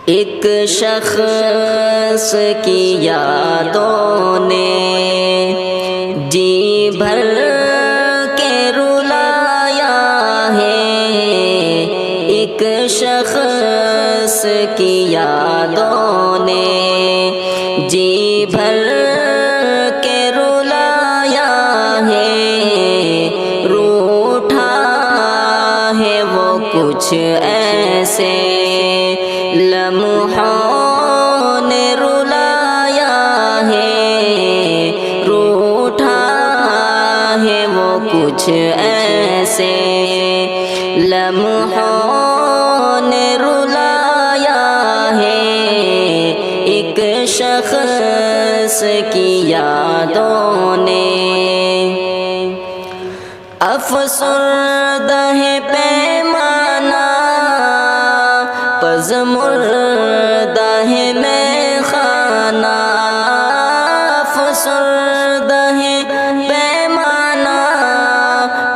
ایک شخص کی یادوں نے جی بھر کے رلایا ہے، ایک شخص کی یادوں نے جی بھر کے رلایا ہے، روٹھا ہے وہ کچھ ایسے لمحوں نے رلایا ہے، روٹھا ہے وہ کچھ ایسے لمحوں نے رلایا ہے، ایک شخص کی یادوں نے افسردہ ہے پیمانہ، پژمردہ ہے میخانہ، افسردہ ہے پیمانہ،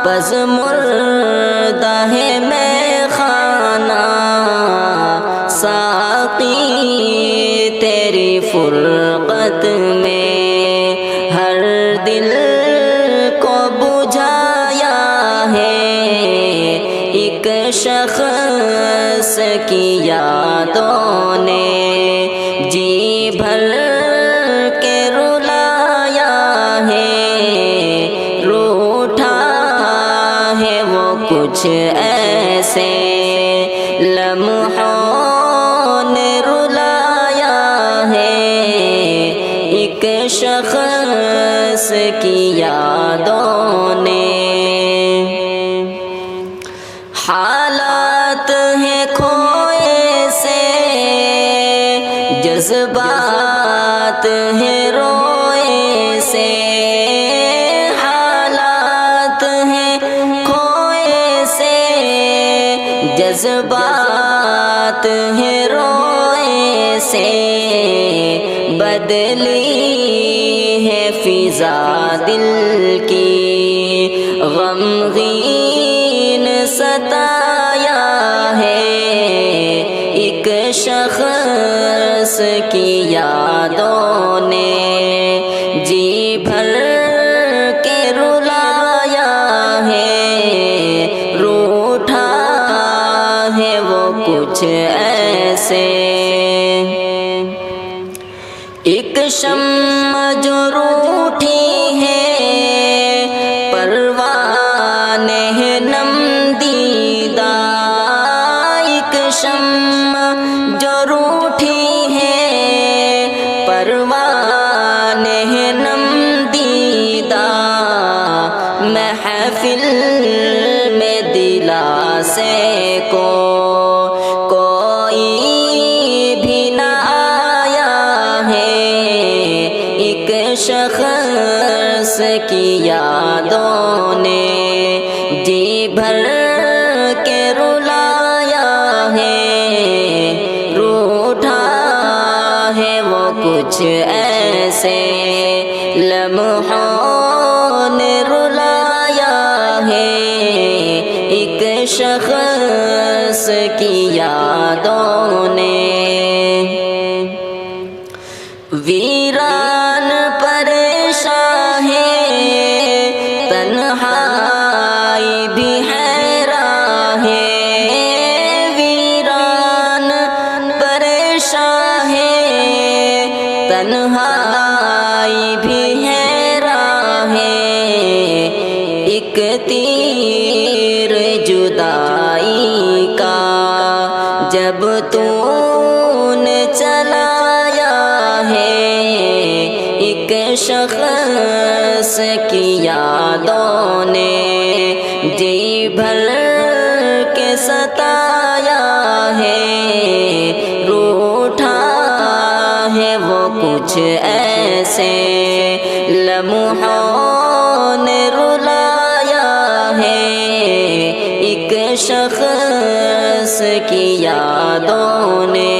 پژمردہ ہے میخانہ، ساقی تیری فرقت میں ہر دل کو بجھایا ہے، ایک شخص کی یادوں نے جی بھر کے رلایا ہے، روٹھا ہے وہ کچھ ایسے لمحوں نے رلایا ہے، ایک شخص کی یادوں نے حالات ہیں کھوئے سے، جذبات ہیں روئے سے، حالات ہیں کھوئے سے، جذبات ہیں روئے سے، بدلی ہے فضا دل کی، غمگین ستایا ہے، ایک شخص کی یادوں نے جی بھر کے رلایا ہے، روٹھا ہے وہ کچھ ایسے ایک شمع جو روٹھی ہے، پروانے ہے نم دیدہ، ایک شمع جو روٹھی ہے، پروانے ہے نم دیدہ، محفل میں دلاسے کو کوئی بھی نہ آیا ہے، ایک شخص کی یادوں نے جی بھر کے رلایا ہے، روٹھا ہے وہ کچھ ایسے لمحوں نے رلایا ہے، ایک شخص کی یادوں نے ویران پریشان ہے، تنہائی بھی حیران ہے، ویران پریشان ہے، تنہائی بھی حیران ہے، ایک تیر جدائی کا جب تو نے چلایا ہے، ایک شخص کی یادوں نے جی بھر کے ستایا ہے، روٹھا ہے وہ کچھ ایسے لمحوں نے رلایا ہے، ایک شخص کی یادوں نے